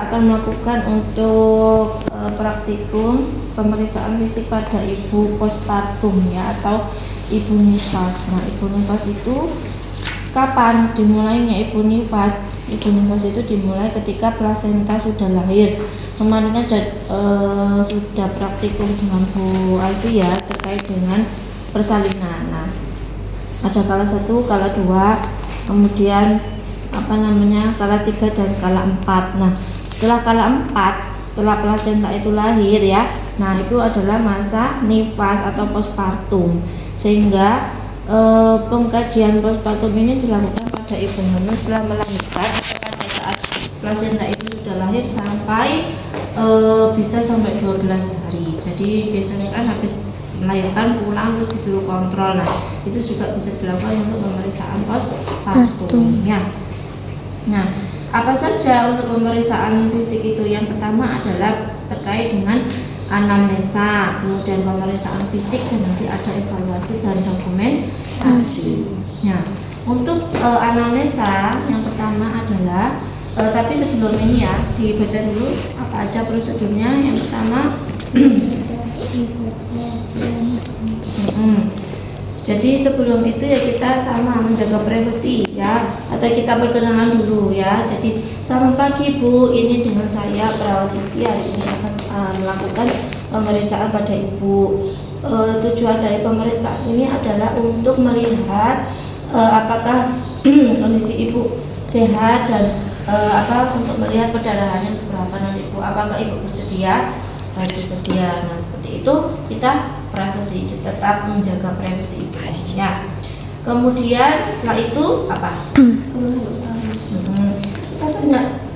akan melakukan untuk praktikum pemeriksaan fisik pada ibu postpartum ya, atau ibu nifas. Nah, ibu nifas itu kapan dimulainya ibu nifas? Ibu nifas itu dimulai ketika plasenta sudah lahir. Kemarin kan sudah praktikum dengan Bu Alfi ya, terkait dengan persalinan. Nah, ada kala 1, kala 2, kemudian kala 3 dan kala 4. Nah, setelah kala 4, setelah plasenta itu lahir ya, nah itu adalah masa nifas atau postpartum, sehingga pengkajian postpartum ini dilakukan pada ibu hamil setelah melahirkan atau pada saat plasenta itu sudah lahir sampai bisa sampai 12 hari. Jadi biasanya kan habis melahirkan pulang terus disuruh kontrol. Nah, itu juga bisa dilakukan untuk pemeriksaan postpartum ya. Nah, apa saja untuk pemeriksaan fisik itu? Yang pertama adalah terkait dengan anamnesa, kemudian pemeriksaan fisik, dan nanti ada evaluasi dan dokumentasi. Nah, untuk anamnesa yang pertama adalah tapi sebelum ini ya, dibaca dulu apa aja prosedurnya. Yang pertama jadi sebelum itu ya kita sama menjaga privasi ya, atau kita perkenalan dulu ya. Jadi selamat pagi Bu, ini dengan saya perawat Isti, hari ini akan melakukan pemeriksaan pada ibu. Tujuan dari pemeriksaan ini adalah untuk melihat apakah kondisi ibu sehat dan untuk melihat perdarahannya seberapa nanti Bu, apakah ibu bersedia? Bersedia. Nah, seperti itu kita privasi, tetap menjaga privasi ibu ya. Kemudian setelah itu apa?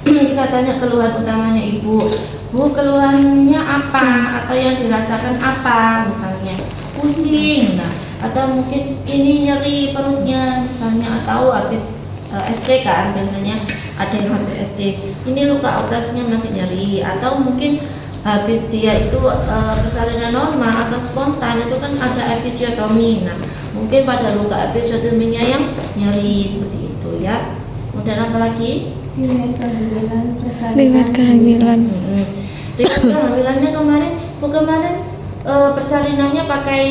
Kita tanya keluhan utamanya ibu. Bu, keluhannya apa, atau yang dirasakan apa? Misalnya pusing, nah, atau mungkin ini nyeri perutnya misalnya, atau habis SC kan biasanya ada yang habis SC, ini luka operasinya masih nyeri, atau mungkin habis dia itu persalinan normal atau spontan itu kan ada episiotomi. Nah, mungkin pada luka episiotominya yang nyeri seperti itu ya. Kemudian apa lagi? Riwayat kehamilan, persalinan. Riwayat kehamilan. Riwayat kehamilannya kemarin persalinannya pakai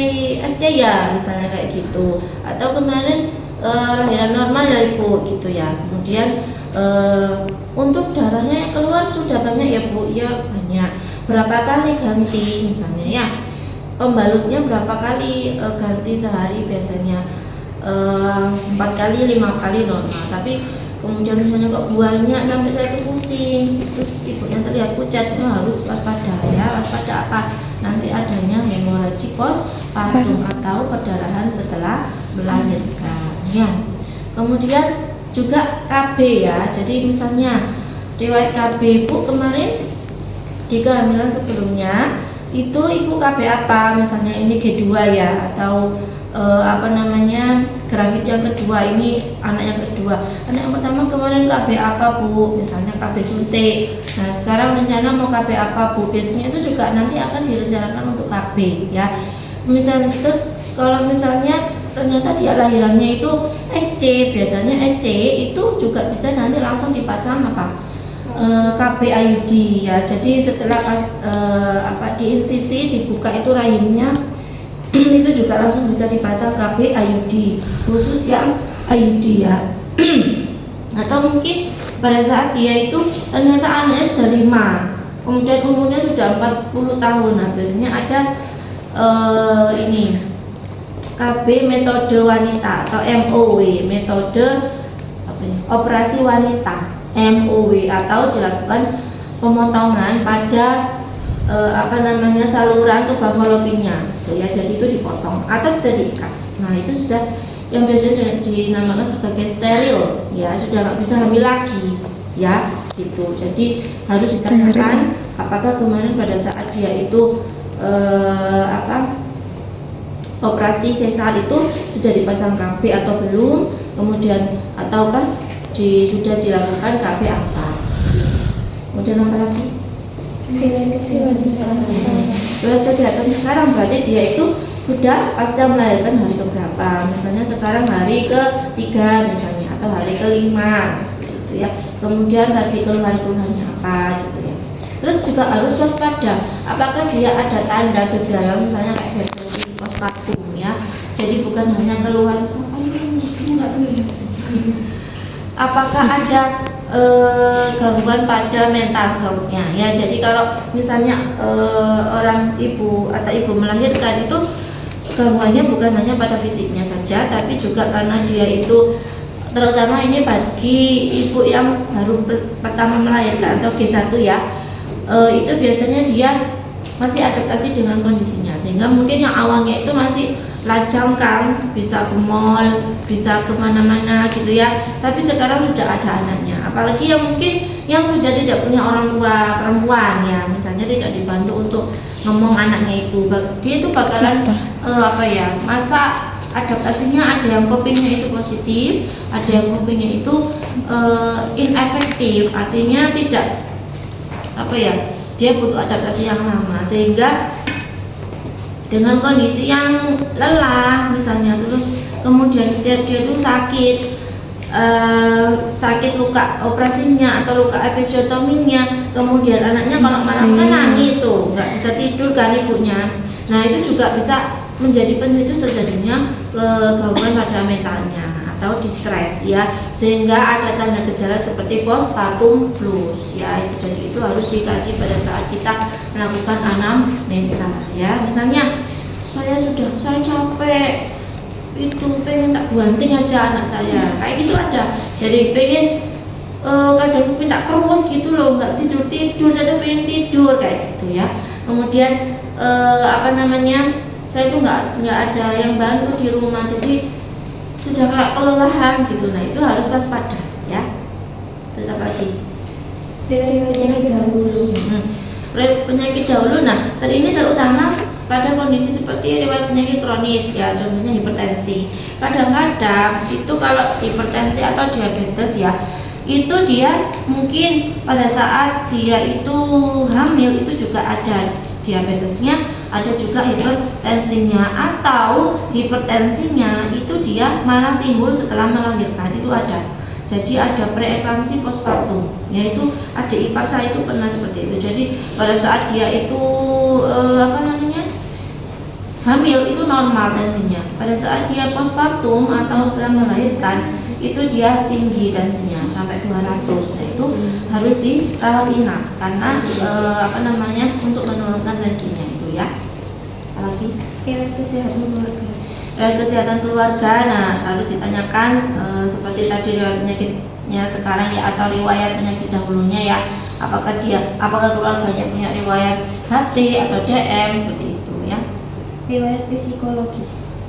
SC ya, misalnya kayak gitu. Atau kemarin lahiran normal ya ibu gitu ya. Kemudian untuk darahnya yang keluar sudah banyak ya Bu? Ya banyak. Berapa kali ganti misalnya ya? Pembalutnya berapa kali ganti sehari? Biasanya 4 kali, 5 kali normal. Tapi kemudian misalnya kok banyak sampai saya itu pusing, terus ibunya terlihat pucat, harus waspada ya. Waspada apa? Nanti adanya hemoragi postpartum atau perdarahan setelah melahirkan ya. Kemudian juga KB ya. Jadi misalnya riwayat KB Bu kemarin di kehamilan sebelumnya itu ibu KB apa? Misalnya ini G2 ya, atau grafit yang kedua, ini anak yang kedua. Anak yang pertama kemarin KB apa Bu? Misalnya KB suntik. Nah, sekarang rencana mau KB apa Bu? Biasanya itu juga nanti akan direncanakan untuk KB ya. Misalnya terus kalau misalnya ternyata dia lahirannya itu SC, biasanya SC itu juga bisa nanti langsung dipasang KB IUD ya. Jadi setelah di insisi dibuka itu rahimnya itu juga langsung bisa dipasang KB IUD khusus yang IUD ya. Atau mungkin pada saat dia itu ternyata anaknya sudah 5, kemudian umurnya sudah 40 tahun. Nah, biasanya ada ini KB metode wanita atau MOW, metode operasi wanita MOW, atau dilakukan pemotongan pada saluran tuba fallopinya ya. Jadi itu dipotong atau bisa diikat. Nah, itu sudah yang biasanya dinamakan sebagai steril ya, sudah nggak bisa hamil lagi ya gitu. Jadi harus ditanyakan apakah kemarin pada saat dia itu operasi sesar itu sudah dipasang KB atau belum, kemudian ataukah sudah dilakukan KB apa. Kemudian apa lagi? Riwayat kesehatan sekarang berarti dia itu sudah pasca melahirkan hari keberapa, misalnya sekarang hari ke-3 misalnya, atau hari ke-5 seperti itu gitu ya. Kemudian tadi keluhan-keluhannya apa gitu ya. Terus juga harus waspada, apakah dia ada tanda gejala misalnya kayak depresi postpartum ya. Jadi bukan hanya keluhan apakah ada gangguan pada mental health-nya ya. Jadi kalau misalnya orang ibu atau ibu melahirkan itu gangguannya bukan hanya pada fisiknya saja, tapi juga karena dia itu, terutama ini bagi ibu yang baru pertama melahirkan atau G1 ya, itu biasanya dia masih adaptasi dengan kondisinya, sehingga mungkin yang awalnya itu masih lajang kan, bisa ke mall, bisa kemana-mana gitu ya, tapi sekarang sudah ada anaknya. Apalagi yang mungkin yang sudah tidak punya orang tua perempuan ya, misalnya tidak dibantu untuk ngomong anaknya itu, dia itu bakalan masa adaptasinya ada yang copingnya itu positif, ada yang copingnya itu inefektif, artinya tidak dia butuh adaptasi yang lama, sehingga dengan kondisi yang lelah misalnya, terus kemudian dia itu sakit luka operasinya atau luka episiotominya, kemudian anaknya kalau malam kan nangis tuh, nggak bisa tidur kan ibunya. Nah itu juga bisa menjadi pencetus terjadinya gangguan pada mentalnya atau distress ya, sehingga ada tanda gejala seperti postpartum blues ya. Jadi itu harus dikaji pada saat kita melakukan anamnesa ya. Misalnya saya capek itu, pengen tak banting aja anak saya, kayak gitu ada. Jadi pengen kadang minta keruas gitu loh, nggak tidur saya pengen tidur kayak gitu ya. Kemudian saya itu nggak ada yang bantu di rumah, jadi sudah kayak kelelahan gitu. Nah itu harus waspada ya. Terus apa lagi? Penyakit dahulu. Penyakit dahulu. Nah ini terutama pada kondisi seperti riwayat penyakit kronis ya, contohnya hipertensi. Kadang-kadang itu kalau hipertensi atau diabetes ya, itu dia mungkin pada saat dia itu hamil itu juga ada diabetesnya, ada juga hipertensinya, atau hipertensinya itu dia malah timbul setelah melahirkan, itu ada. Jadi ada preeklamsi postpartum, yaitu adik ipar saya itu pernah seperti itu. Jadi pada saat dia itu hamil itu normal tensinya, pada saat dia postpartum atau setelah melahirkan itu dia tinggi tensinya sampai 200. Nah itu harus dirawat inap karena untuk menurunkan tensinya itu ya. Apalagi Riwayat kesehatan keluarga. Riwayat kesehatan keluarga, nah harus ditanyakan seperti tadi riwayat penyakitnya sekarang ya, atau riwayat penyakit dahulunya ya, apakah keluarganya punya riwayat HT atau DM seperti itu ya. Riwayat psikologis.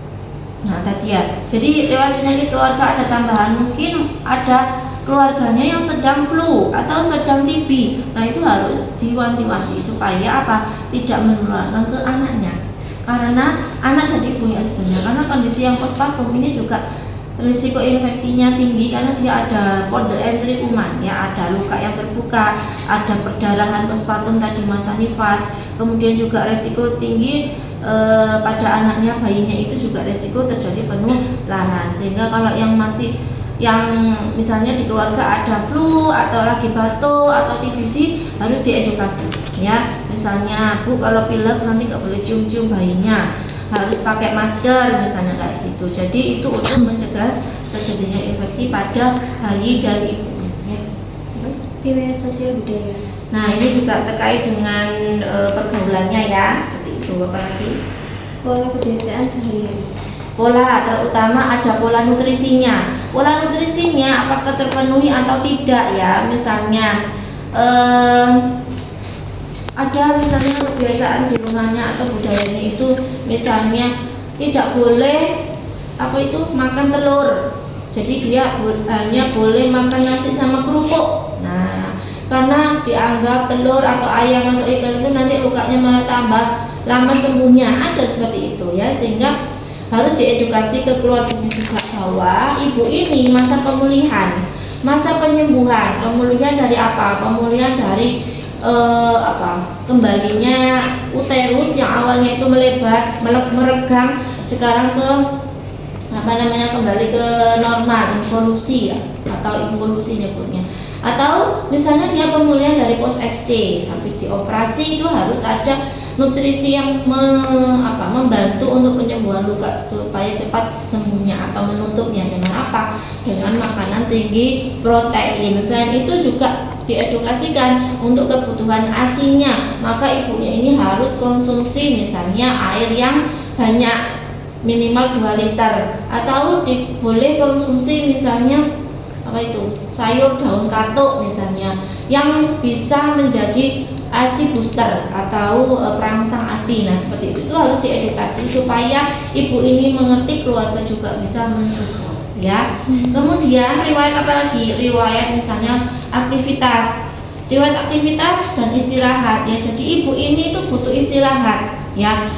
Nah tadi ya, jadi riwayat penyakit keluarga ada tambahan, mungkin ada keluarganya yang sedang flu atau sedang TB. Nah itu harus diwanti-wanti supaya tidak menularkan ke anaknya, karena anak dan ibunya sebenarnya, karena kondisi yang postpartum ini juga risiko infeksinya tinggi karena dia ada pode entry kuman ya, ada luka yang terbuka, ada perdarahan postpartum tadi masa nifas, kemudian juga risiko tinggi pada anaknya, bayinya itu juga risiko terjadi penularan. Sehingga kalau yang misalnya di keluarga ada flu atau lagi batuk atau TBC, harus diedukasi ya. Misalnya Bu kalau pilek nanti nggak boleh cium-cium bayinya, harus pakai masker misalnya kayak gitu. Jadi itu untuk mencegah terjadinya infeksi pada bayi dan ibunya ya. Terus Riwayat sosial budaya. nah ini juga terkait dengan pergaulannya ya, seperti itu. Apalagi Pola kebiasaan sehari-hari. pola, terutama ada pola nutrisinya. Pola nutrisinya apakah terpenuhi atau tidak ya. Misalnya ada misalnya kebiasaan di rumahnya atau budayanya itu, misalnya tidak boleh makan telur, jadi dia hanya boleh makan nasi sama kerupuk. Nah karena dianggap telur atau ayam atau ikan itu nanti lukanya malah tambah lama sembuhnya, ada seperti itu ya. Sehingga harus diedukasi ke keluarganya juga bahwa ibu ini masa pemulihan, masa penyembuhan. Pemulihan dari apa? Pemulihan dari kembalinya uterus yang awalnya itu melebar, meregang, sekarang kembali ke normal, involusi ya, atau involusi nyebutnya. Atau misalnya dia pemulihan dari post SC, habis dioperasi itu harus ada nutrisi yang membantu untuk penyembuhan luka supaya cepat sembuhnya atau menutupnya dengan apa? Dengan makanan tinggi protein. Selain itu juga diedukasikan untuk kebutuhan ASI-nya, maka ibunya ini harus konsumsi misalnya air yang banyak, minimal 2 liter, atau boleh konsumsi misalnya sayur daun katuk misalnya yang bisa menjadi ASI booster atau perangsang ASI. Nah seperti itu harus diedukasi supaya ibu ini mengerti, keluarga juga bisa mensupport ya. Kemudian riwayat apa lagi? Riwayat misalnya aktivitas dan istirahat ya. Jadi ibu ini itu butuh istirahat ya.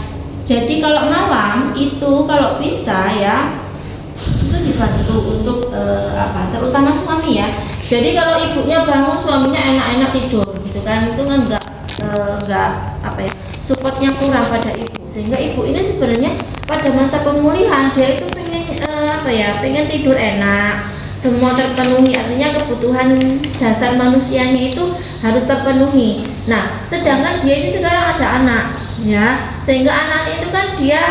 Jadi kalau malam itu kalau bisa ya itu dibantu untuk terutama suami ya. Jadi kalau ibunya bangun suaminya enak-enak tidur gitu kan, itu kan enggak supportnya kurang pada ibu, sehingga ibu ini sebenarnya pada masa pemulihan dia itu pengen tidur enak, semua terpenuhi, artinya kebutuhan dasar manusianya itu harus terpenuhi. Nah sedangkan dia ini sekarang ada anak ya, sehingga anaknya itu kan dia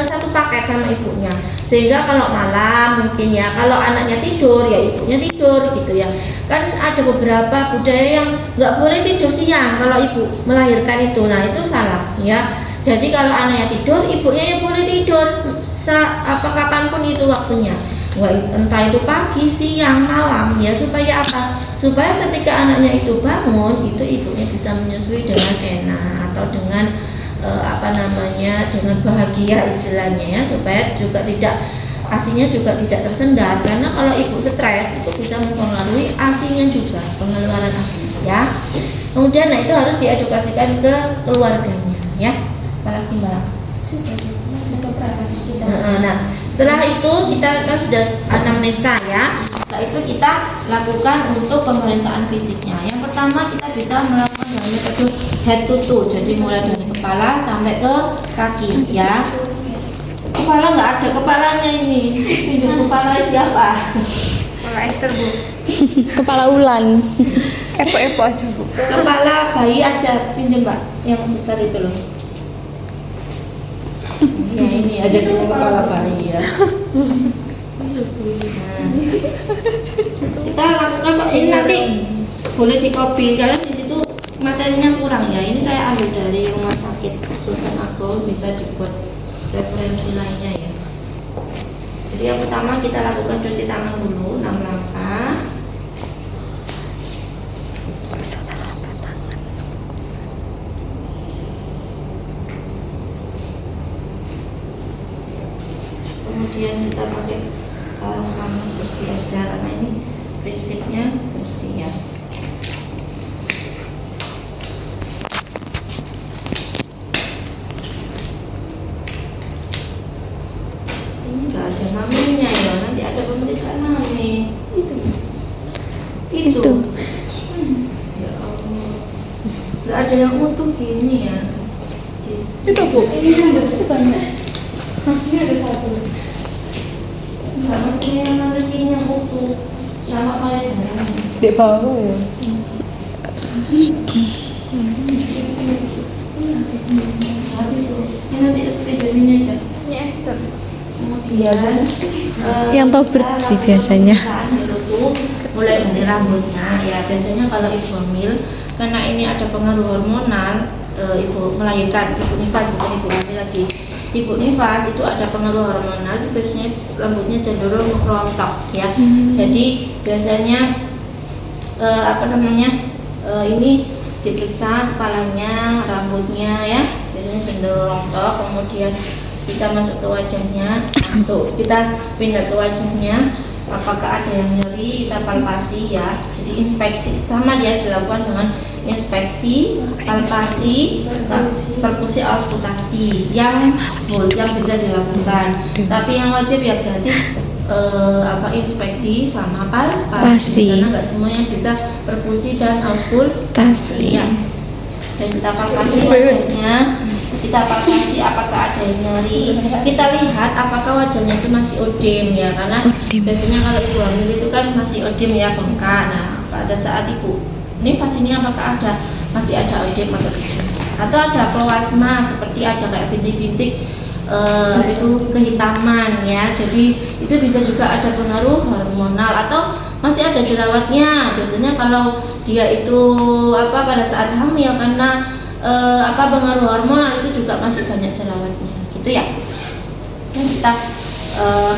satu paket sama ibunya, sehingga kalau malam mungkin ya kalau anaknya tidur ya ibunya tidur gitu ya. Kan ada beberapa budaya yang nggak boleh tidur siang kalau ibu melahirkan itu, nah itu salah ya. Jadi kalau anaknya tidur, ibunya yang boleh tidur kapanpun itu waktunya, entah itu pagi, siang, malam ya, supaya apa? Supaya ketika anaknya itu bangun itu ibunya bisa menyusui dengan enak atau dengan dengan bahagia istilahnya ya, supaya juga ASINya juga tidak tersendat, karena kalau ibu stres itu bisa mempengaruhi ASINya juga, pengeluaran ASI ya. Kemudian itu harus diedukasikan ke keluarganya ya. Apalagi Mbak? Sudah peralatan cuci tangan. Nah, setelah itu kita kan sudah anamnesa ya. Setelah itu kita lakukan untuk pemeriksaan fisiknya. Yang pertama kita bisa melakukan dengan metode head to toe, jadi mulai dari kepala sampai ke kaki ya. Kepala nggak ada kepalanya ini. Kepala siapa? Kepala Esther Bu. Kepala ulan. Epo aja Bu. Kepala bayi aja pinjem Mbak, yang besar itu loh. Ya ini aja dulu kepala bayi ya. Kita lakukan Pak, ini nanti boleh di copy karena di situ materinya kurang ya. Ini saya ambil dari rumah sakit Sultan Agung, bisa dibuat referensi lainnya ya. Jadi yang pertama kita lakukan cuci tangan dulu 6 langkah. Kemudian kita pakai sarung tangan bersih aja karena ini prinsipnya bersih ya. Ini enggak ada namanya ya, nanti ada pemeriksaan hamil. Itu. Ya Allah. Enggak ada yang utuh gini ya. Itu Bu. Itu banyak. Ini ada satu. Enggak, maksudnya yang rezekinya utuh sama kayak gini. Di bawah ya. Ini nanti pinjamin aja. Ini Esther. Kemudian Yang tahu bersih biasanya. Mulai dari rambutnya ya, biasanya kalau ibu hamil karena ini ada pengaruh hormonal, ibu melahirkan, ibu nifas bukan ibu hamil lagi. Ibu nifas itu ada pengaruh hormonal, itu biasanya rambutnya cenderung rontok ya. Jadi biasanya ini diperiksa kepalanya, rambutnya ya, biasanya cenderung rontok. Kemudian kita masuk ke wajahnya, kita pindah ke wajahnya, apakah ada yang nyeri, kita palpasi ya. Jadi inspeksi sama dia dilakukan dengan inspeksi, palpasi, perkusi, auskultasi yang bisa dilakukan. Tapi yang wajib ya berarti inspeksi sama palpasi, karena nggak semuanya bisa perkusi dan auskultasi ya. Dan kita palpasi wajahnya, kita palpasi apakah ada yang nyeri, kita lihat apakah wajahnya itu masih odem ya, karena biasanya kalau ibu hamil itu kan masih odem ya, bengkak. Nah pada saat ibu nifas ini apakah masih ada odem atau ada kloasma seperti ada kayak bintik-bintik itu kehitaman ya, jadi itu bisa juga ada pengaruh hormonal atau masih ada jerawatnya. Biasanya kalau dia itu pada saat hamil karena pengaruh hormonal itu juga masih banyak jerawatnya gitu ya. Dan kita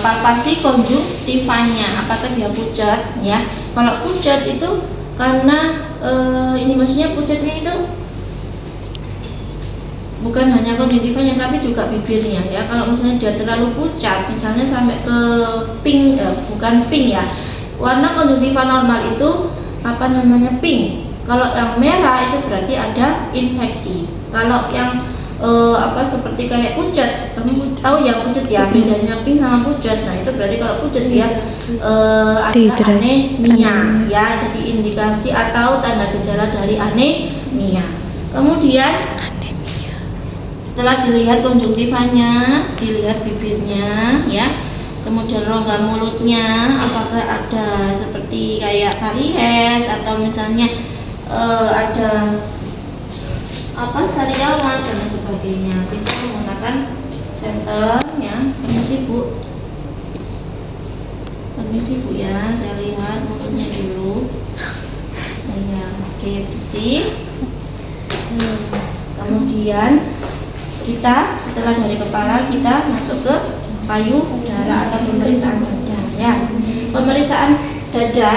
palpasi konjungtivanya apakah dia pucat ya. Kalau pucat itu karena ini maksudnya pucatnya itu bukan hanya konjungtivanya tapi juga bibirnya ya. Kalau misalnya dia terlalu pucat misalnya sampai ke pink, bukan pink ya, warna konjungtiva normal itu pink. Kalau yang merah itu berarti ada infeksi. Kalau yang seperti kayak pucat, kamu tahu ya pucat ya, bedanya pink sama pucat. Nah itu berarti kalau pucat dia ada anemia ya, jadi indikasi atau tanda gejala dari anemia. Kemudian setelah dilihat konjungtivanya, dilihat bibirnya ya, kemudian rongga mulutnya apakah ada seperti kayak karies atau misalnya ada sariawan dan sebagainya, bisa menggunakan senter ya. Permisi bu ya, saya lihat mulutnya dulu ya, oke bersih. Kemudian kita setelah dari kepala kita masuk ke payudara atau pemeriksaan dada ya. Pemeriksaan dada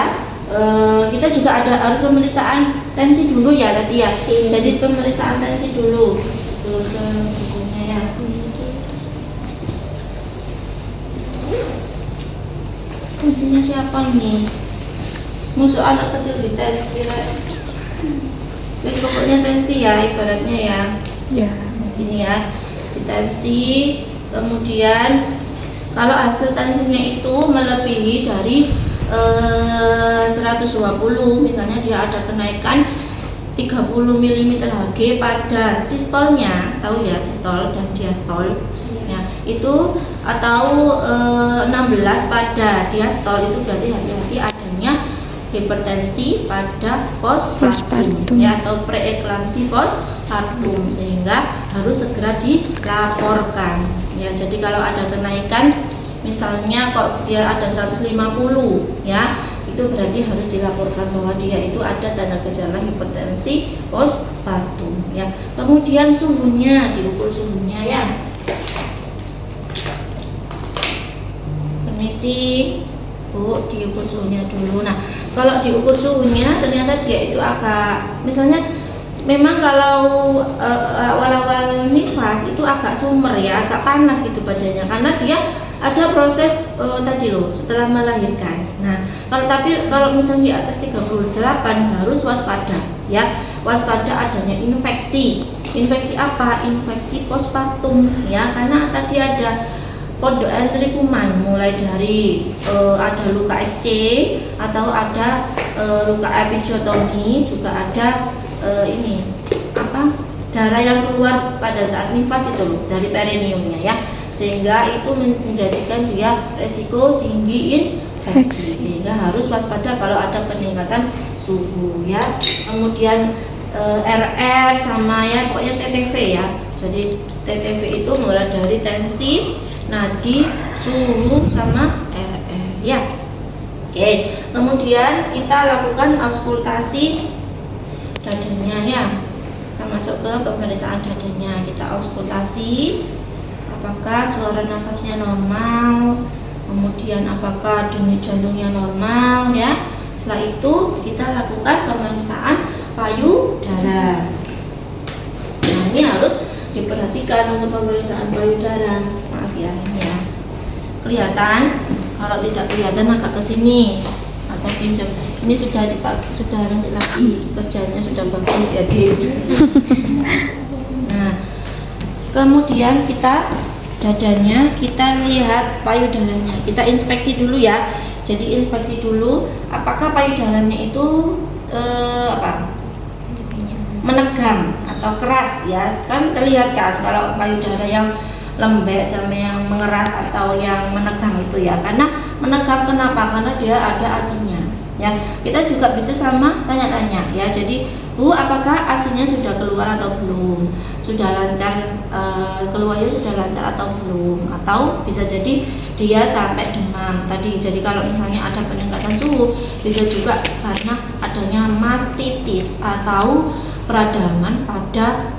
kita juga harus pemeriksaan tensi dulu ya tadi ya. Jadi pemeriksaan tensi dulu ke bukunya ya. Tensinya siapa ini? Musuh anak kecil di tensi lah. Jadi pokoknya tensi ya ibaratnya ya. Ya. Ini ya, di tensi. Kemudian kalau hasil tensinya itu melebihi dari 120, misalnya dia ada kenaikan 30 mm Hg pada sistolnya, tahu ya sistol dan diastol ya, itu atau 16 pada diastol, itu berarti hati-hati adanya hipertensi pada postpartum ya, atau preeklamsi postpartum, sehingga harus segera dilaporkan ya. Jadi kalau ada kenaikan misalnya kok dia ada 150 ya, itu berarti harus dilaporkan bahwa dia itu ada tanda gejala hipertensi postpartum ya. Kemudian suhunya, diukur suhunya ya. Permisi Bu, diukur suhunya dulu. Nah, kalau diukur suhunya ternyata dia itu agak, misalnya memang kalau awal-awal nifas itu agak sumer ya, agak panas gitu badannya, karena dia ada proses tadi loh setelah melahirkan. Nah, kalau misalnya di atas 38 harus waspada ya, waspada adanya infeksi. Infeksi apa? Infeksi postpartum ya, karena tadi ada podoenterikuman, mulai dari ada luka SC atau ada luka episiotomi, juga ada darah yang keluar pada saat nifas itu loh dari perineumnya ya, sehingga itu menjadikan dia resiko tinggi infeksi, sehingga harus waspada kalau ada peningkatan suhu ya. Kemudian RR sama ya pokoknya TTV ya, jadi TTV itu mulai dari tensi, nadi, suhu sama RR ya. Oke, kemudian kita lakukan auskultasi dadanya ya. Kita masuk ke pemeriksaan dadanya, kita auskultasi apakah suara nafasnya normal, kemudian apakah denyut jantungnya normal ya. Setelah itu kita lakukan pemeriksaan payudara. Nah, ini harus diperhatikan untuk pemeriksaan payudara. Maaf ya, ini ya. Kelihatan? Kalau tidak kelihatan agak ke sini atau pinjam. Ini sudah nanti lagi kerjanya sudah bagus jadi. Nah, kemudian kita dadanya, kita lihat payudaranya, kita inspeksi dulu ya. Jadi inspeksi dulu apakah payudaranya itu menegang atau keras ya. Kan terlihat kan kalau payudara yang lembek sama yang mengeras atau yang menegang itu ya. Karena menegang kenapa? Karena dia ada ASINya ya. Kita juga bisa sama tanya-tanya ya. Jadi Bu, apakah ASINya sudah keluar atau belum? Sudah lancar keluarnya sudah lancar atau belum? Atau bisa jadi dia sampai demam tadi. Jadi kalau misalnya ada peningkatan suhu, bisa juga karena adanya mastitis atau peradangan pada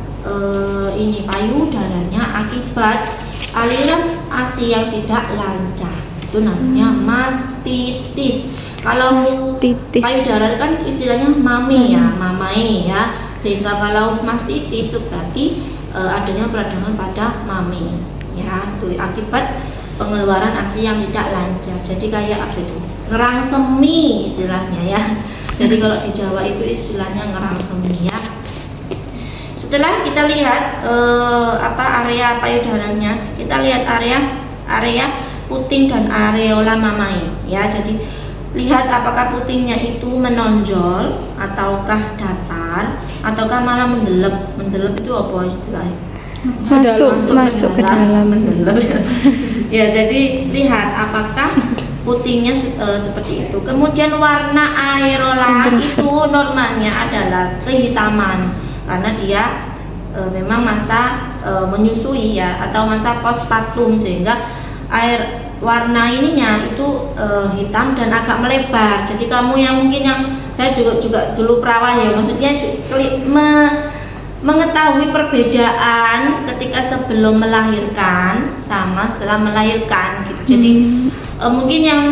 ini payudaranya akibat aliran ASI yang tidak lancar. Itu namanya mastitis. Kalau Mastitis. payudara kan istilahnya mami ya, mamai ya. Sehingga kalau mastitis itu berarti adanya peradangan pada mami ya. Itu akibat pengeluaran ASI yang tidak lancar. Jadi kayak apa itu? Ngerangsemi istilahnya ya. Jadi kalau di Jawa itu istilahnya ngerangsemi ya. Setelah kita lihat area payudaranya, kita lihat area puting dan areola mamai ya. Jadi lihat apakah putingnya itu menonjol ataukah datar ataukah malah mendelep. Mendelep itu apa istilahnya? Masuk ke dalam. Mendelep. Ya, jadi lihat apakah putingnya seperti itu. Kemudian warna areola itu normalnya adalah kehitaman karena dia memang masa menyusui ya atau masa postpartum, sehingga warna ininya itu hitam dan agak melebar. Jadi kamu yang mungkin yang saya juga dulu perawan ya, maksudnya mengetahui perbedaan ketika sebelum melahirkan sama setelah melahirkan gitu. Jadi mungkin yang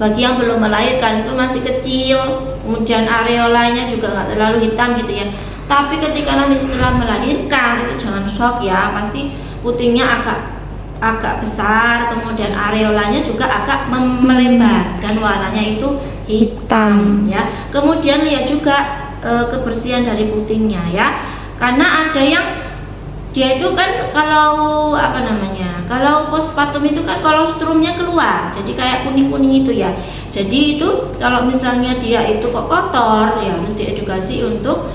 bagi yang belum melahirkan itu masih kecil, kemudian areolanya juga nggak terlalu hitam gitu ya. Tapi ketika nanti setelah melahirkan itu jangan shock ya, pasti putingnya agak besar, kemudian areolanya juga agak melebar dan warnanya itu hitam ya. Kemudian lihat juga kebersihan dari putingnya ya, karena ada yang dia itu kan kalau kalau postpartum itu kan kolostrumnya keluar, jadi kayak kuning-kuning itu ya. Jadi itu kalau misalnya dia itu kok kotor ya harus diedukasi untuk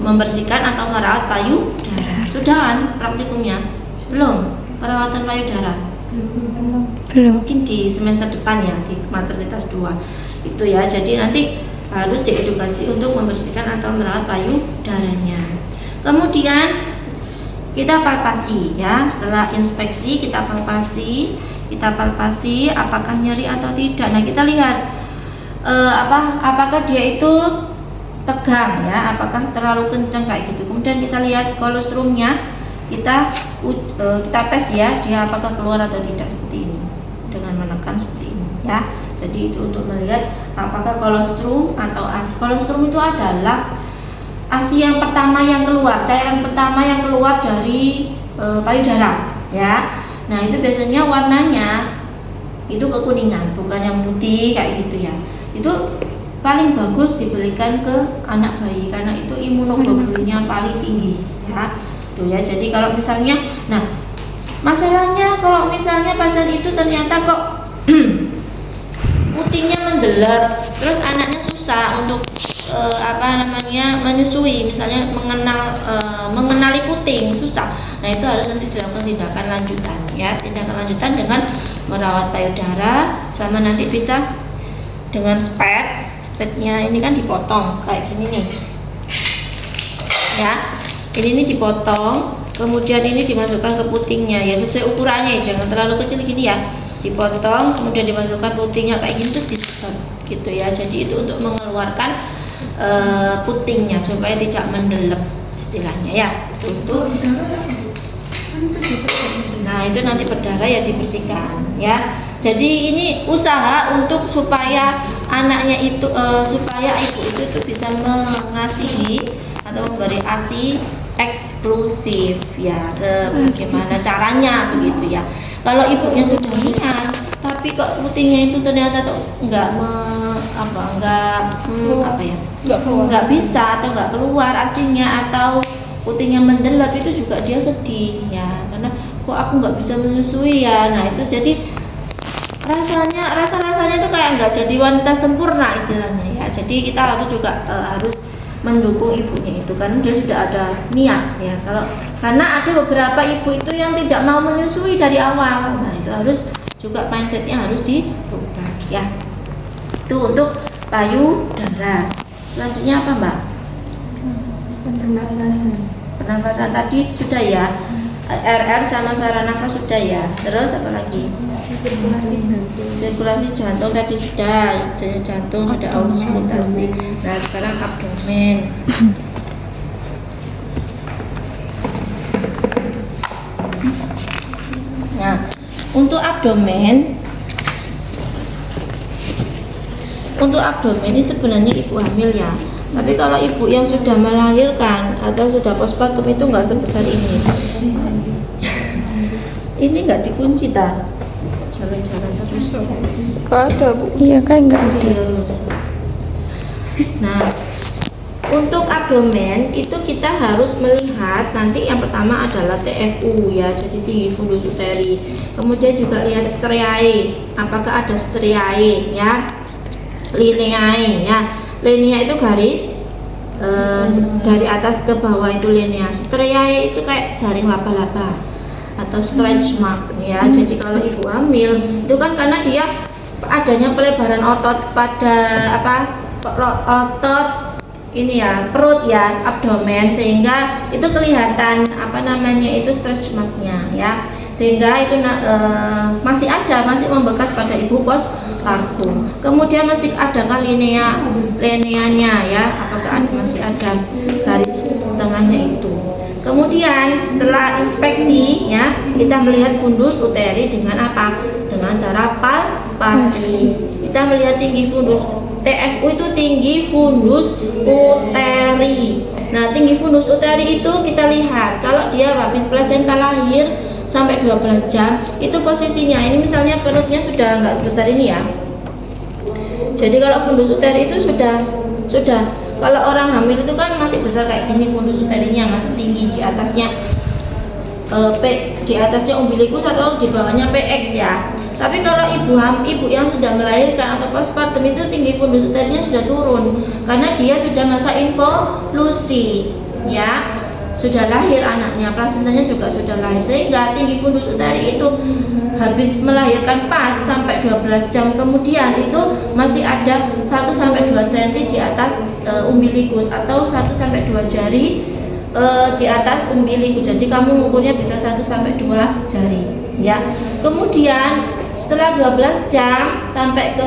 membersihkan atau merawat payudara. Sudah kan praktikumnya? Belum perawatan payudara? Belum. Mungkin di semester depan ya, di maternitas 2 itu ya. Jadi nanti harus diedukasi untuk membersihkan atau merawat payudaranya. Kemudian kita palpasi ya. Setelah inspeksi kita palpasi apakah nyeri atau tidak. Nah, kita lihat apakah dia itu tegang ya, apakah terlalu kencang kayak gitu. Kemudian kita lihat kolostrumnya, kita tes ya, dia apakah keluar atau tidak seperti ini dengan menekan seperti ini ya. Jadi itu untuk melihat apakah kolostrum atau ASI. Kolostrum itu adalah ASI yang pertama yang keluar, cairan pertama yang keluar dari payudara ya. Nah, itu biasanya warnanya itu kekuningan, bukan yang putih kayak gitu ya. Itu paling bagus diberikan ke anak bayi karena itu imunoglobulinnya paling tinggi ya. Tuh ya. Jadi kalau misalnya, nah masalahnya kalau misalnya pasien itu ternyata kok putingnya mendelep, terus anaknya susah untuk menyusui, misalnya mengenali puting susah. Nah, itu harus nanti dilakukan tindakan lanjutan ya, tindakan lanjutan dengan merawat payudara, sama nanti bisa dengan spetnya ini kan dipotong kayak gini nih ya. Ini dipotong, kemudian ini dimasukkan ke putingnya ya, sesuai ukurannya ya, jangan terlalu kecil gini ya. Dipotong, kemudian dimasukkan putingnya kayak gini, terus disedot gitu ya. Jadi itu untuk mengeluarkan putingnya supaya tidak mendelep istilahnya ya. Nah, itu nanti berdarah ya dibersihkan ya. Jadi ini usaha untuk supaya anaknya itu supaya ibu itu bisa mengasihi atau memberi ASI eksklusif ya, sebagaimana caranya begitu ya. Kalau ibunya sudah ringan tapi kok putingnya itu ternyata tuh nggak bisa atau nggak keluar ASINya atau putingnya mendelep, itu juga dia sedih ya, karena kok aku nggak bisa menyusui ya. Nah, itu jadi rasanya itu kayak nggak jadi wanita sempurna istilahnya ya. Jadi kita harus juga harus mendukung ibunya itu, karena dia sudah ada niat ya. Karena ada beberapa ibu itu yang tidak mau menyusui dari awal, nah itu harus juga mindsetnya harus dirubah ya. Itu untuk payudara. Selanjutnya apa Mbak? Pernafasan tadi sudah ya. RR sama saluran nafas sudah ya. Terus apa lagi? Sirkulasi jantung tadi sudah. Jantung sudah auskultasi. Nah sekarang abdomen. Nah untuk abdomen ini sebenarnya ibu hamil ya. Tapi kalau ibu yang sudah melahirkan atau sudah postpartum itu nggak sebesar ini. Ini nggak dikunci ta? Jalan-jalan terus. Kok ada Bu? Iya kan nggak ada. Nah, untuk abdomen itu kita harus melihat nanti yang pertama adalah TFU ya, jadi tinggi fundus uteri. Kemudian juga lihat striae, apakah ada striae ya, lineae ya. Linea itu garis dari atas ke bawah itu linea. Striae itu kayak jaring laba-laba atau stretch mark ya. Jadi kalau ibu hamil itu kan karena dia adanya pelebaran otot pada otot ini ya, perut ya, abdomen, sehingga itu kelihatan itu stretch marknya ya, sehingga itu masih membekas pada ibu postpartum. Kemudian masih adakah lineanya ya, apakah masih ada garis tengahnya itu. Kemudian setelah inspeksi ya, kita melihat fundus uteri dengan apa? Dengan cara palpasi. Kita melihat tinggi fundus. TFU itu tinggi fundus uteri. Nah, tinggi fundus uteri itu kita lihat kalau dia habis plasenta lahir sampai 12 jam, itu posisinya ini misalnya perutnya sudah enggak sebesar ini ya. Jadi kalau fundus uteri itu sudah kalau orang hamil itu kan masih besar kayak gini, fundus uterinya masih tinggi, di atasnya di atasnya umbilikus atau di bawahnya PX ya. Tapi kalau ibu yang sudah melahirkan atau postpartum itu tinggi fundus uterinya sudah turun karena dia sudah masa involusi ya, sudah lahir anaknya, plasentanya juga sudah lahir, sehingga tinggi fundus uteri itu habis melahirkan pas sampai 12 jam kemudian itu masih ada 1-2 cm di atas umbilikus atau 1-2 jari di atas umbilikus. Jadi kamu mengukurnya bisa 1-2 jari ya. Kemudian setelah 12 jam sampai ke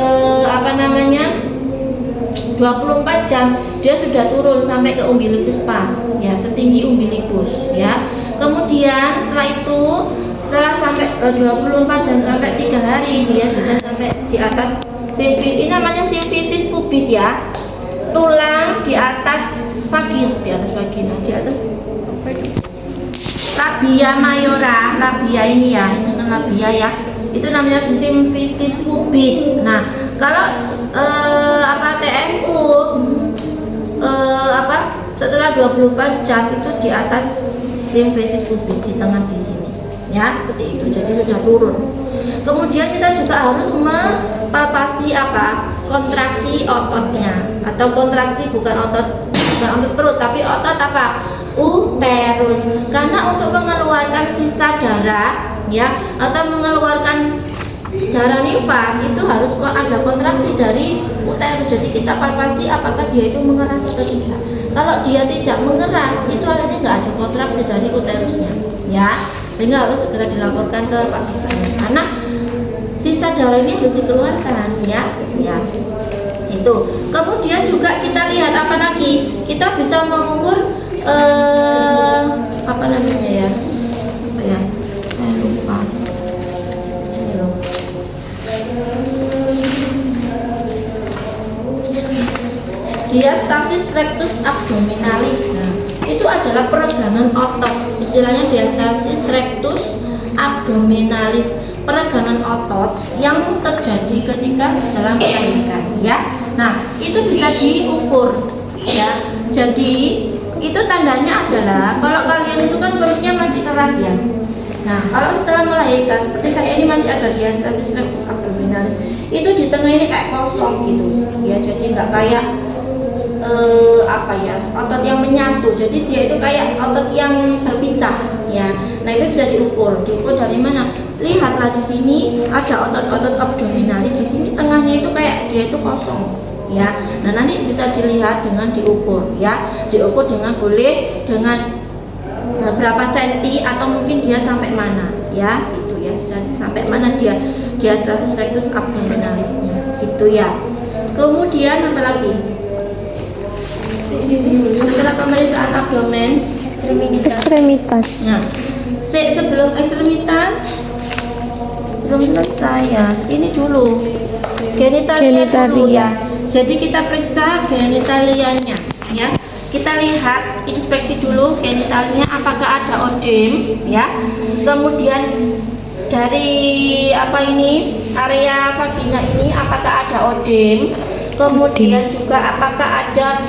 24 jam dia sudah turun sampai ke umbilikus pas ya, setinggi umbilikus ya. Kemudian setelah sampai 24 jam sampai 3 hari dia sudah sampai di atas ini namanya simfisis pubis ya, tulang di atas vagina, di atas labia mayora, labia ini ya, ini kan labia ya, itu namanya simfisis pubis. Nah kalau TFU setelah 24 jam itu di atas simfisis pubis, di tengah di sini ya, seperti itu, jadi sudah turun. Kemudian kita juga harus mempalpasi kontraksi ototnya, atau kontraksi bukan otot perut tapi otot uterus, karena untuk mengeluarkan sisa darah ya, atau mengeluarkan darah nifas itu harus ada kontraksi dari uterus. Jadi kita palpasi apakah dia itu mengeras atau tidak. Kalau dia tidak mengeras itu artinya nggak ada kontraksi dari uterusnya ya, sehingga harus segera dilaporkan ke Pak Dokter karena sisa darah ini harus dikeluarkan ya. Itu. Kemudian juga kita lihat apa lagi? Kita bisa mengukur saya lupa. Diastasis rectus abdominalis. Nah, itu adalah peregangan otot. Istilahnya diastasis rectus abdominalis, peregangan otot yang terjadi ketika setelah melahirkan ya. Nah, itu bisa diukur ya. Jadi itu tandanya adalah kalau kalian itu kan perutnya masih keras ya. Nah, kalau setelah melahirkan seperti saya ini masih ada diastasis rectus abdominalis, itu di tengah ini kayak kosong gitu ya. Jadi nggak kayak otot yang menyatu. Jadi dia itu kayak otot yang berpisah ya. Nah, itu bisa diukur dari mana? Lihatlah di sini ada otot-otot abdominalis, di sini tengahnya itu kayak dia itu kosong ya. Nah, nanti bisa dilihat dengan diukur ya. Diukur boleh dengan berapa senti atau mungkin dia sampai mana ya, gitu ya. Jadi sampai mana dia diastasis rectus abdominalisnya gitu ya. Kemudian apa lagi? Setelah pemeriksaan abdomen, Ekstremitas. nah, sebelum ekstremitas belum selesai ya. Ini dulu genitalia dulu ya. Jadi kita periksa genitalianya ya. Kita lihat, inspeksi dulu genitalinya apakah ada odem ya. Kemudian dari area vagina ini apakah ada odem. Kemudian juga apakah ada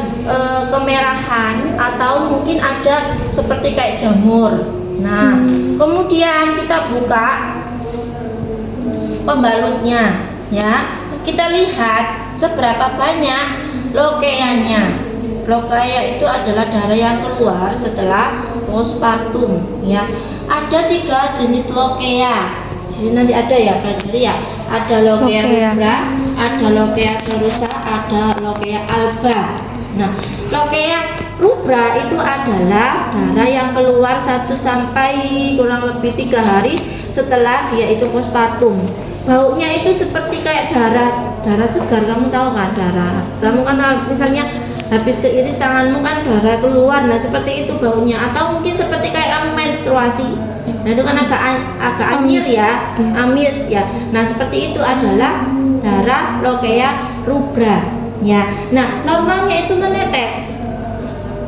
kemerahan atau mungkin ada seperti kayak jamur. Nah, kemudian kita buka pembalutnya ya. Kita lihat seberapa banyak lokeanya. Lokea itu adalah darah yang keluar setelah postpartum ya. Ada 3 jenis lokea. Di sini nanti ada ya, pelajari ya. Ada lokea rubra, ada lokea serosa, ada lokea alba. Nah, lokea rubra itu adalah darah yang keluar 1 sampai kurang lebih 3 hari setelah dia itu postpartum. Baunya itu seperti kayak darah segar. Kamu tahu kan darah? Kamu kan misalnya habis keiris tanganmu kan darah keluar, nah seperti itu baunya. Atau mungkin seperti kayak kamu menstruasi, nah itu kan agak anyir ya, amis ya. Nah seperti itu adalah darah lokea rubra ya. Nah normalnya itu menetes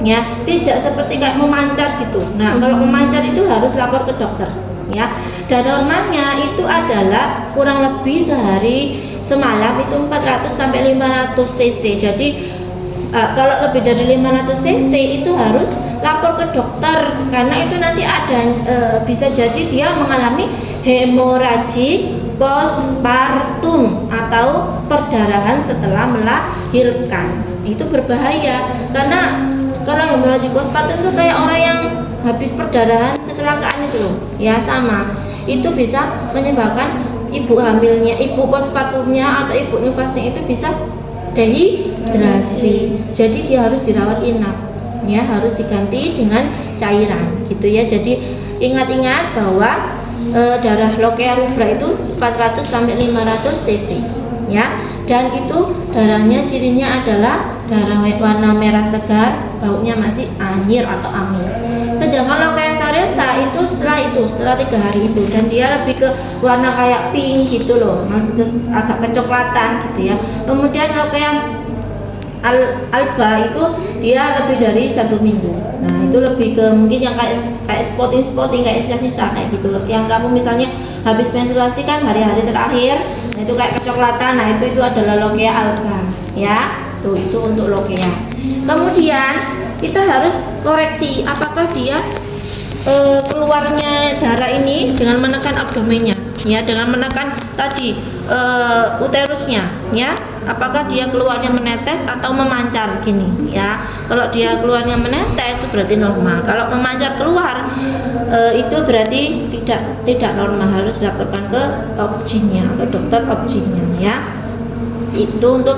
ya, tidak seperti kayak memancar gitu. Nah kalau memancar itu harus lapor ke dokter ya. Dan normalnya itu adalah kurang lebih sehari semalam itu 400 sampai 500 cc. Jadi kalau lebih dari 500 cc itu harus lapor ke dokter, karena itu nanti ada bisa jadi dia mengalami hemoragik postpartum atau perdarahan setelah melahirkan. Itu berbahaya karena kalau hemoragik postpartum itu kayak orang yang habis perdarahan kecelakaan itu loh ya, sama itu bisa menyebabkan ibu hamilnya, ibu postpartumnya atau ibu nifasnya itu bisa dehidrasi. Jadi dia harus dirawat inap ya, harus diganti dengan cairan gitu ya. Jadi ingat-ingat bahwa darah lokea rubra itu 400 sampai 500 cc ya. Dan itu darahnya cirinya adalah darah warna merah segar, baunya masih anyir atau amis. Sedangkan lokea serosa itu setelah 3 hari itu, dan dia lebih ke warna kayak pink gitu loh, agak kecoklatan gitu ya. Kemudian lokea alba itu dia lebih dari 1 minggu. Nah itu lebih ke mungkin yang kayak spotting kayak sisa-sisa kayak gitu loh. Yang kamu misalnya habis menstruasi kan hari-hari terakhir, nah itu kayak kecoklatan. Nah itu adalah lokea alba ya. Itu untuk lokea. Kemudian kita harus koreksi apakah dia keluarnya darah ini dengan menekan abdomennya ya, dengan menekan tadi uterusnya ya. Apakah dia keluarnya menetes atau memancar gini ya. Kalau dia keluarnya menetes itu berarti normal. Kalau memancar keluar itu berarti tidak normal, harus dilaporkan ke obgynnya atau dokter obgynnya ya. Itu untuk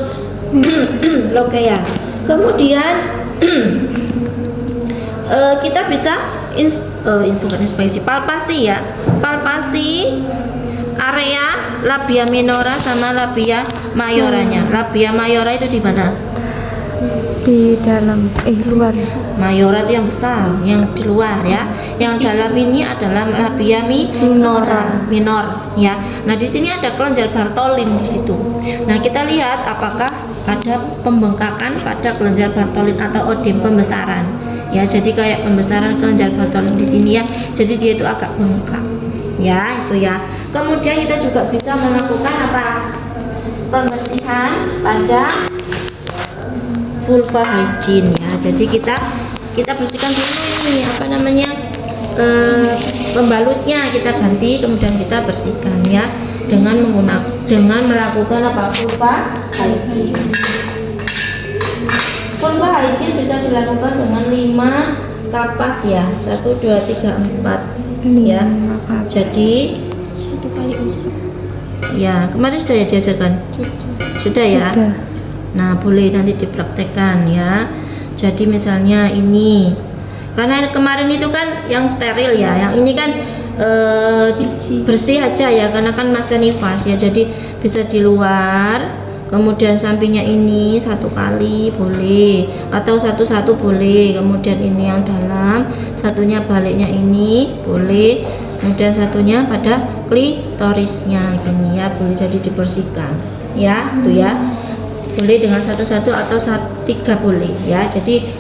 lokea. Kemudian kita bisa bukan inspeksi, palpasi ya. Palpasi area labia minora sama labia mayoranya. Labia mayora itu di mana? Di dalam luar. Mayora itu yang besar, yang di luar ya. Yang dalam ini adalah labia minor ya. Nah, di sini ada kelenjar Bartholin di situ. Nah, kita lihat apakah ada pembengkakan pada kelenjar Bartholin atau odem, pembesaran. Ya, jadi kayak pembesaran kelenjar Bartholin di sini ya. Jadi dia itu agak bengkak. Ya, itu ya. Kemudian kita juga bisa melakukan pembersihan pada vulva hygiene ya. Jadi kita bersihkan dulu ini pembalutnya kita ganti, kemudian kita bersihkan ya dengan melakukan vulva hygiene. Fungal hygiene bisa dilakukan dengan 5 kapas ya. 1 2 3 4 ya. Jadi 1 kali usap. ya, kemarin sudah ya diajarkan? Sudah ya? Sudah. Nah, boleh nanti dipraktekkan ya. Jadi misalnya ini, karena kemarin itu kan yang steril ya, yang ini kan bersih aja ya, karena kan masih nifas ya, jadi bisa di luar. Kemudian sampingnya ini 1 kali boleh, atau satu-satu boleh. Kemudian ini yang dalam, satunya baliknya ini boleh. Kemudian satunya pada klitorisnya gini ya, boleh, jadi dibersihkan ya, tuh ya. Boleh dengan satu-satu atau 3 boleh ya. Jadi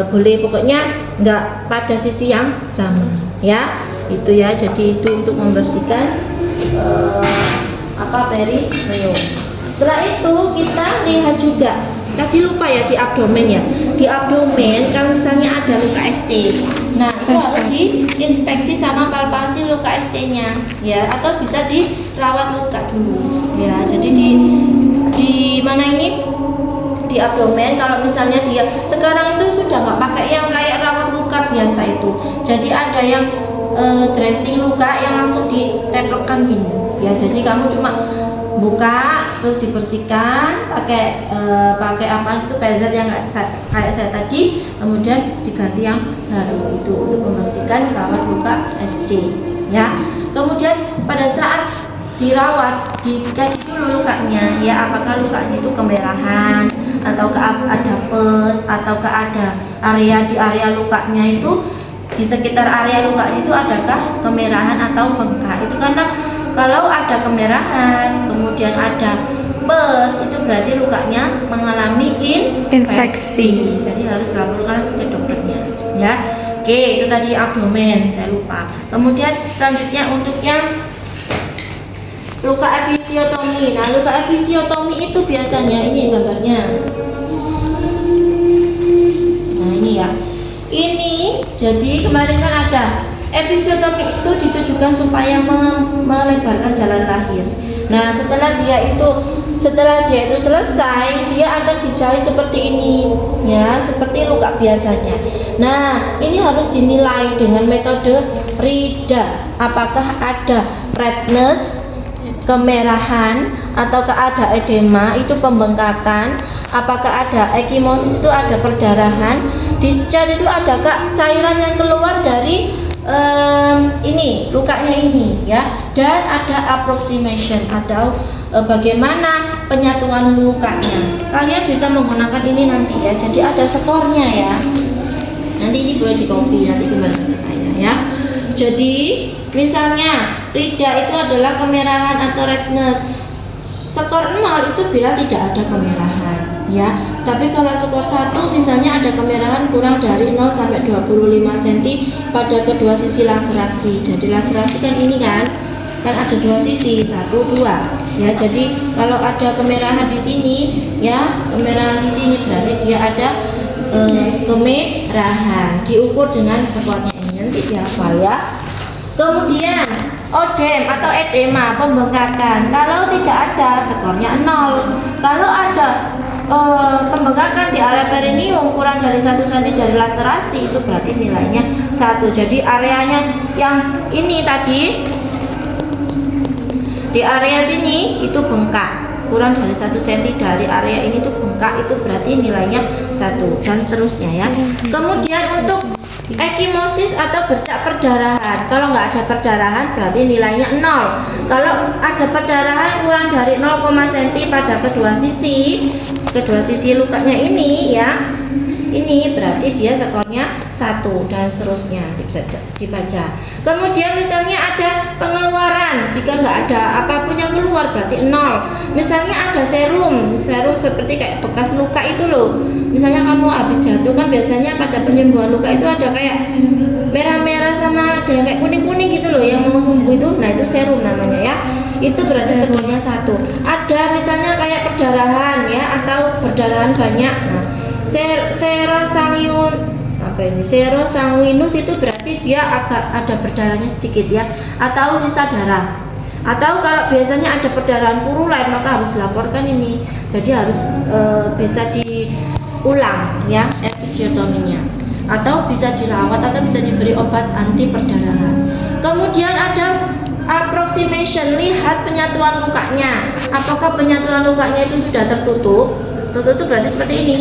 boleh, pokoknya nggak pada sisi yang sama ya. Itu ya, jadi itu untuk membersihkan perineum. Setelah itu kita lihat juga, tadi lupa ya, di abdomen ya. Di abdomen kalau misalnya ada luka SC, nah itu harus diinspeksi sama palpasi luka SC-nya ya, atau bisa dirawat luka dulu ya. Jadi di mana ini, di abdomen. Kalau misalnya dia sekarang itu sudah nggak pakai yang kayak rawat luka biasa itu, jadi ada yang dressing luka yang langsung ditempelkan gini ya. Jadi kamu cuma buka terus dibersihkan pakai apa itu, PZ yang kayak saya tadi, kemudian diganti yang baru itu untuk membersihkan rawat luka SC ya. Kemudian pada saat dirawat dikaji dulu lukanya ya, apakah lukanya itu kemerahan atau ada pus, atau ada area di area lukanya itu, di sekitar area lukanya itu adakah kemerahan atau bengkak. Itu karena kalau ada kemerahan kemudian ada pus, itu berarti lukanya mengalami infeksi. Jadi harus laporkan ke dokternya ya. Oke, itu tadi abdomen, saya lupa. Kemudian selanjutnya untuk yang luka episiotomi. Nah, luka episiotomi itu biasanya ini gambarnya. Nah, ini ya. Ini jadi kemarin kan ada episiotomi itu ditujukan supaya melebarkan jalan lahir. Nah, setelah dia itu selesai, dia akan dijahit seperti ini ya, seperti luka biasanya. Nah, ini harus dinilai dengan metode RIDA, apakah ada redness, kemerahan, atau ada edema, itu pembengkakan, apakah ada ekimosis, itu ada perdarahan, discharge itu adakah cairan yang keluar dari ini lukanya ini ya, dan ada approximation atau bagaimana penyatuan lukanya. Kalian bisa menggunakan ini nanti ya, jadi ada skornya ya, nanti ini boleh di copy nanti kembali ke saya ya. Jadi misalnya RIDA itu adalah kemerahan atau redness, skor 0 itu bila tidak ada kemerahan ya. Tapi kalau skor 1 misalnya ada kemerahan kurang dari 0 sampai 25 cm pada kedua sisi laserasi. Jadi laserasi kan ini kan ada dua sisi, 1, 2 ya. Jadi kalau ada kemerahan di sini ya, kemerahan di sini berarti dia ada kemerahan, diukur dengan skornya ini, nanti dihafal ya. Kemudian odem atau edema, pembengkakan, kalau tidak ada skornya 0. Kalau ada pembengkakan di area perineum kurang dari 1 cm dari laserasi, itu berarti nilainya 1. Jadi areanya yang ini tadi, di area sini itu bengkak, kurang dari 1 cm dari area ini tuh bengkak, itu berarti nilainya 1, dan seterusnya ya. Kemudian untuk ekimosis atau bercak perdarahan, kalau nggak ada perdarahan berarti nilainya 0. Kalau ada perdarahan kurang dari 0, cm pada kedua sisi lukanya ini ya, ini berarti dia skornya 1, dan seterusnya bisa dibaca. Kemudian misalnya ada pengeluaran, jika nggak ada apapun yang keluar berarti 0. Misalnya ada serum seperti kayak bekas luka itu loh, misalnya kamu habis jatuh kan biasanya pada penyembuhan luka itu ada kayak merah-merah sama ada yang kayak kuning-kuning gitu loh yang mau sembuh itu, nah itu serum namanya ya. Itu berarti skornya 1. Ada misalnya kayak perdarahan ya, atau perdarahan banyak, nah serosanguinus itu berarti dia agak ada perdarahannya sedikit ya, atau sisa darah. Atau kalau biasanya ada perdarahan purulen maka harus dilaporkan ini. Jadi harus bisa ulang ya episiotominya, atau bisa dirawat atau bisa diberi obat anti perdarahan. Kemudian ada approximation, lihat penyatuan lukanya. Apakah penyatuan lukanya itu sudah tertutup? Tertutup berarti seperti ini.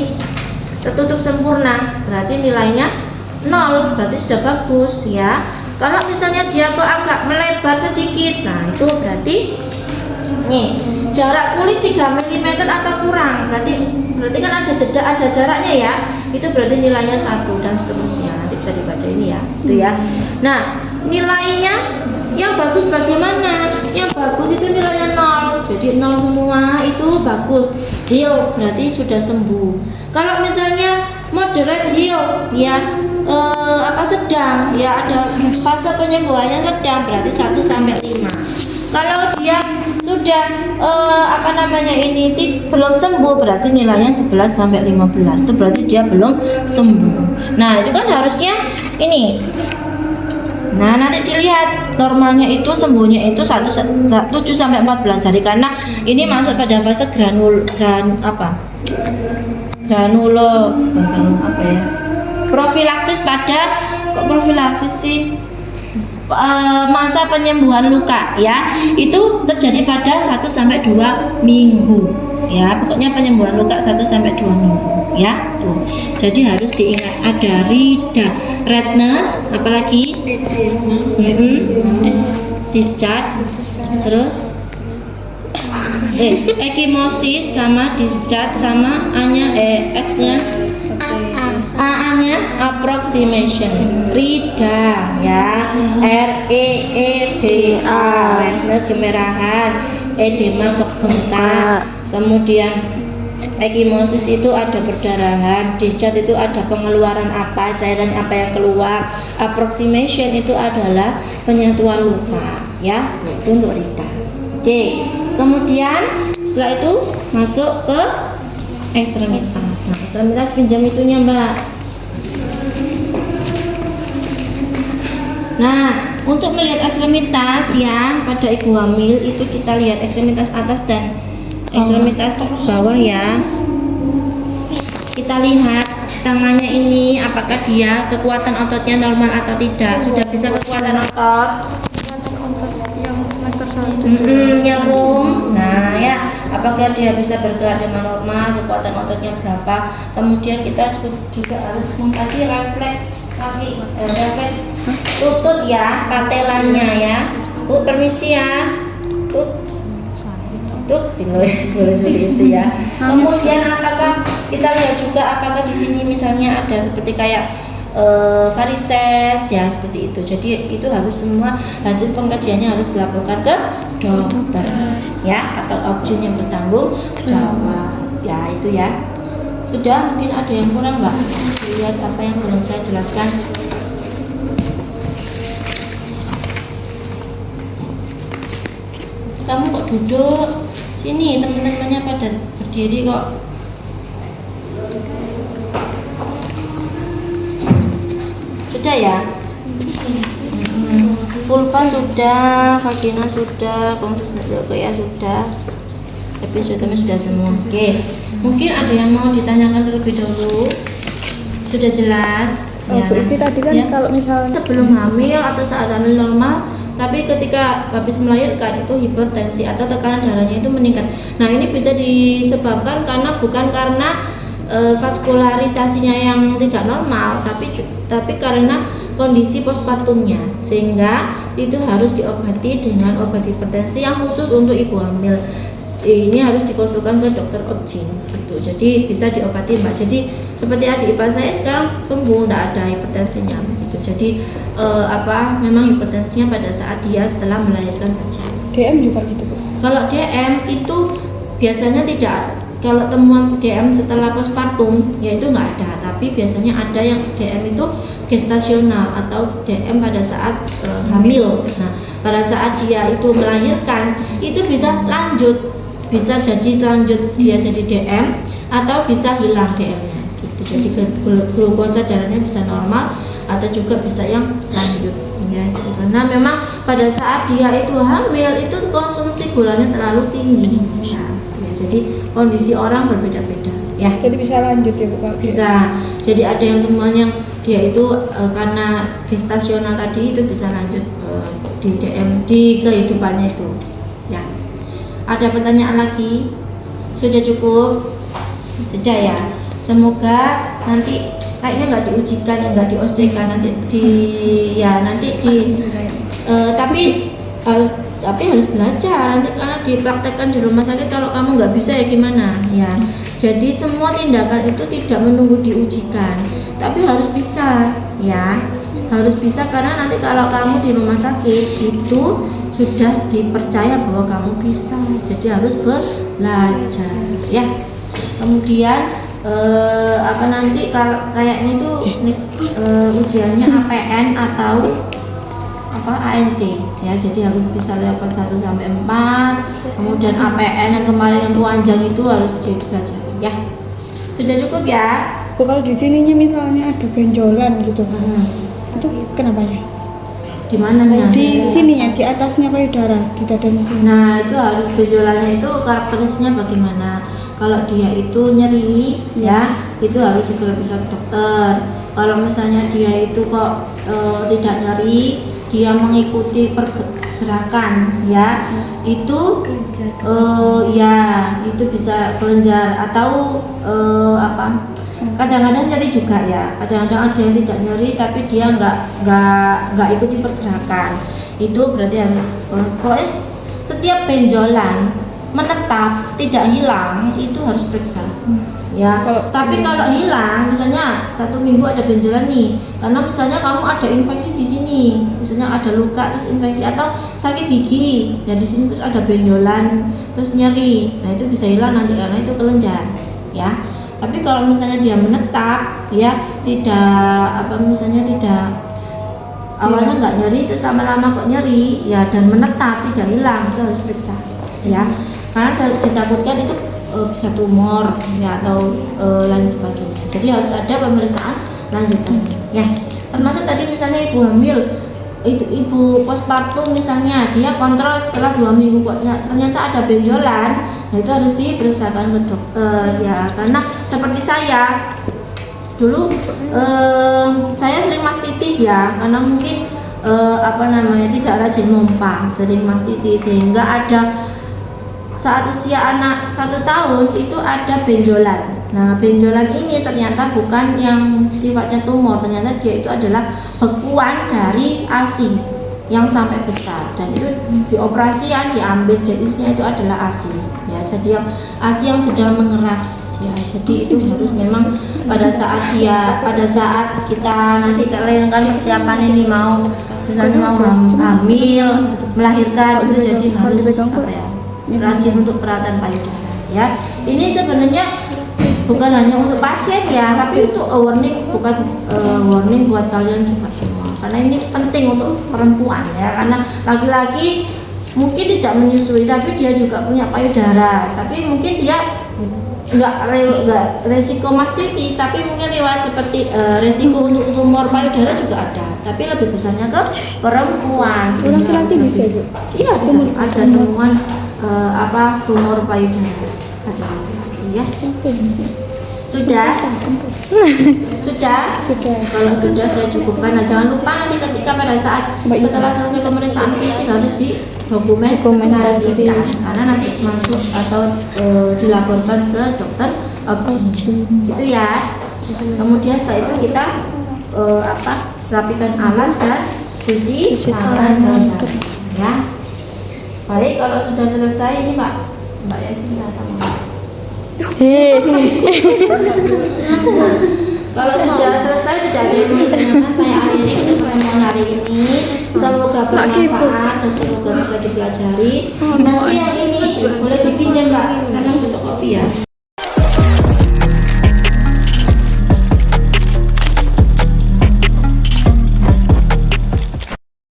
Tertutup sempurna, berarti nilainya 0, berarti sudah bagus ya. Kalau misalnya dia kok agak melebar sedikit, nah itu berarti nih jarak kulit 3 mm atau kurang, berarti kan ada jeda, ada jaraknya ya. Itu berarti nilainya 1 dan seterusnya. Nanti bisa dibaca ini ya, itu ya. Nah, nilainya yang bagus bagaimana? Yang bagus itu nilainya 0. Jadi 0 semua itu bagus. Heal berarti sudah sembuh. Kalau misalnya moderate heal ya sedang ya, ada fase penyembuhannya sedang, berarti 1 sampai 5. Kalau dia sudah belum sembuh, berarti nilainya 11 sampai 15. Itu berarti dia belum sembuh. Nah, itu kan harusnya ini. Nah, nanti dilihat normalnya itu, sembuhnya itu 7 sampai 14 hari, karena ini masuk pada fase profilaksis pada profilaksis sih masa penyembuhan luka ya, itu terjadi pada 1 sampai 2 minggu ya. Pokoknya penyembuhan luka 1 sampai 2 minggu ya. Tuh. Jadi harus diingat ada redness, apalagi discharge, terus ekimosis sama discharge sama S-nya A-nya approximation, rida ya, REEDA, redness kemerahan, edema bengkak, kemudian ekimosis itu ada perdarahan, discharge itu ada pengeluaran apa, cairan apa yang keluar, approximation itu adalah penyatuan luka ya, itu untuk rida. Oke, kemudian setelah itu masuk ke ekstremitas. Nah, ekstremitas pinjam itunya Mbak. Nah, untuk melihat ekstremitas ya pada ibu hamil itu kita lihat ekstremitas atas dan ekstremitas bawah ya. Kita lihat tangannya ini apakah dia kekuatan ototnya normal atau tidak. Sudah bisa kekuatan otot yang semester 1 yang room. Nah ya, apakah dia bisa bergerak dengan normal, kekuatan ototnya berapa. Kemudian kita juga harus mengkaji refleks kaki, refleks lutut ya, patelanya ya. Bu, permisi ya. Boleh seperti itu ya. Kemudian apakah kita lihat juga apakah di sini misalnya ada seperti kayak varises ya, seperti itu. Jadi itu harus semua hasil pengkajiannya harus dilaporkan ke dokter ya, atau objin yang bertanggung jawab ya, itu ya. Sudah, mungkin ada yang kurang nggak? Lihat apa yang belum saya jelaskan. Kamu kok duduk? Sini teman-temannya pada berdiri kok. Sudah ya? Vulva sudah, vagina sudah, konsisten ya sudah, episiotomi sudah semua. Oke, mungkin ada yang mau ditanyakan terlebih dahulu. Sudah jelas? Bu Isti tadi kan ya. Kalau misalnya sebelum hamil atau saat hamil normal, tapi ketika habis melahirkan itu hipertensi atau tekanan darahnya itu meningkat. Nah, ini bisa disebabkan bukan karena vaskularisasinya yang tidak normal, tapi karena kondisi postpartumnya, sehingga itu harus diobati dengan obat hipertensi yang khusus untuk ibu hamil. Ini harus dikonsulkan ke dokter objin gitu. Jadi bisa diobati Mbak. Jadi seperti adik ipar saya sekarang sembuh, tidak ada hipertensinya gitu. Jadi memang hipertensinya pada saat dia setelah melahirkan saja. DM juga gitu Bu? Kalau DM itu biasanya tidak. Kalau temuan DM setelah postpartum ya itu nggak ada, tapi biasanya ada yang DM itu gestasional atau DM pada saat hamil. Nah, pada saat dia itu melahirkan itu bisa lanjut, bisa jadi lanjut dia jadi DM atau bisa hilang DM-nya gitu. Jadi glukosa darahnya bisa normal atau juga bisa yang lanjut ya gitu. Karena memang pada saat dia itu hamil itu konsumsi gulanya terlalu tinggi ya. Jadi kondisi orang berbeda-beda. ya. Jadi bisa lanjut ya Bu kalau Bisa. Jadi ada yang temuan yang dia itu karena gestasional tadi itu bisa lanjut di DM di kehidupannya itu. Ya. Ada pertanyaan lagi? Sudah cukup? Sudah ya. Semoga nanti kayaknya nggak diujikan ya, nggak di-OSCE-kan nanti tapi harus belajar nanti karena dipraktekkan di rumah sakit. Kalau kamu nggak bisa ya gimana ya. Jadi semua tindakan itu tidak menunggu diujikan, tapi harus bisa ya, harus bisa karena nanti kalau kamu di rumah sakit itu sudah dipercaya bahwa kamu bisa, jadi harus belajar ya. Kemudian nanti kalau kayaknya itu ujiannya APN atau ANC ya, jadi harus bisa level 1 sampai 4. Kemudian APN yang kemarin yang panjang itu harus dipelajari ya. Sudah cukup ya? Bu, kalau di sininya misalnya ada benjolan gitu itu kenapa ya? Di mananya? Di sini ya, di atasnya payudara, di dadanya sini. Nah, itu harus benjolannya itu karakteristiknya bagaimana? Kalau dia itu nyeri ya, itu harus segera bisa ke dokter. Kalau misalnya dia itu kok tidak nyeri, dia mengikuti pergerakan ya, itu itu bisa kelenjar atau kadang-kadang nyeri juga ya. Kadang-kadang ada yang tidak nyeri tapi dia nggak ikuti pergerakan, itu berarti harus setiap benjolan menetap tidak hilang itu harus periksa ya. Tapi kalau hilang, misalnya 1 minggu ada benjolan nih, karena misalnya kamu ada infeksi di sini, misalnya ada luka terus infeksi atau sakit gigi, ya di sini terus ada benjolan terus nyeri, nah itu bisa hilang nanti karena itu kelenjar ya. Tapi kalau misalnya dia menetap ya, tidak awalnya nggak nyeri terus lama-lama kok nyeri ya dan menetap tidak hilang, itu harus periksa ya, karena ditakutkan itu bisa tumor ya atau lain sebagainya. Jadi harus ada pemeriksaan lanjutan ya. Termasuk tadi misalnya ibu hamil, ibu postpartum misalnya, dia kontrol setelah 2 minggu kok ternyata ada benjolan, nah itu harus diperiksakan ke dokter ya. Karena seperti saya dulu saya sering mastitis ya, karena mungkin tidak rajin numpang, sering mastitis sehingga ada saat usia anak 1 tahun itu ada benjolan. Nah, benjolan ini ternyata bukan yang sifatnya tumor, ternyata dia itu adalah bekuan dari ASI yang sampai besar, dan itu dioperasi yang diambil jenisnya itu adalah ASI ya, jadi yang ASI yang sudah mengeras ya. Jadi itu harus memang pada saat kita nanti kan persiapan ini misalnya mau hamil, melahirkan, itu jadi harus rajin untuk perawatan payudara ya. Ini sebenarnya bukan hanya untuk pasien ya, tapi itu warning buat kalian juga semua, karena ini penting untuk perempuan ya, karena laki-laki mungkin tidak menyusui tapi dia juga punya payudara, tapi mungkin dia nggak resiko mastitis, tapi mungkin riwayat seperti resiko untuk tumor payudara juga ada, tapi lebih besarnya ke perempuan. Laki-laki bisa Bu? Iya bisa, ada temuan tumor payudara ada ya. Sudah? Kalau sudah saya cukupkan. Nah, jangan lupa nanti ketika pada saat setelah selesai pemeriksaan fisik harus didokumentasikan, karena nanti masuk atau dilaporkan ke dokter obgyn gitu ya. Kemudian setelah itu kita rapikan alat dan cuci tangan ya. Baik, kalau sudah selesai ini Mbak Yasin datang. Kalau sudah selesai tidak ada yang menanyakan, saya akhiri pertemuan hari ini. Semoga bermanfaat dan semoga bisa dipelajari. Nanti yang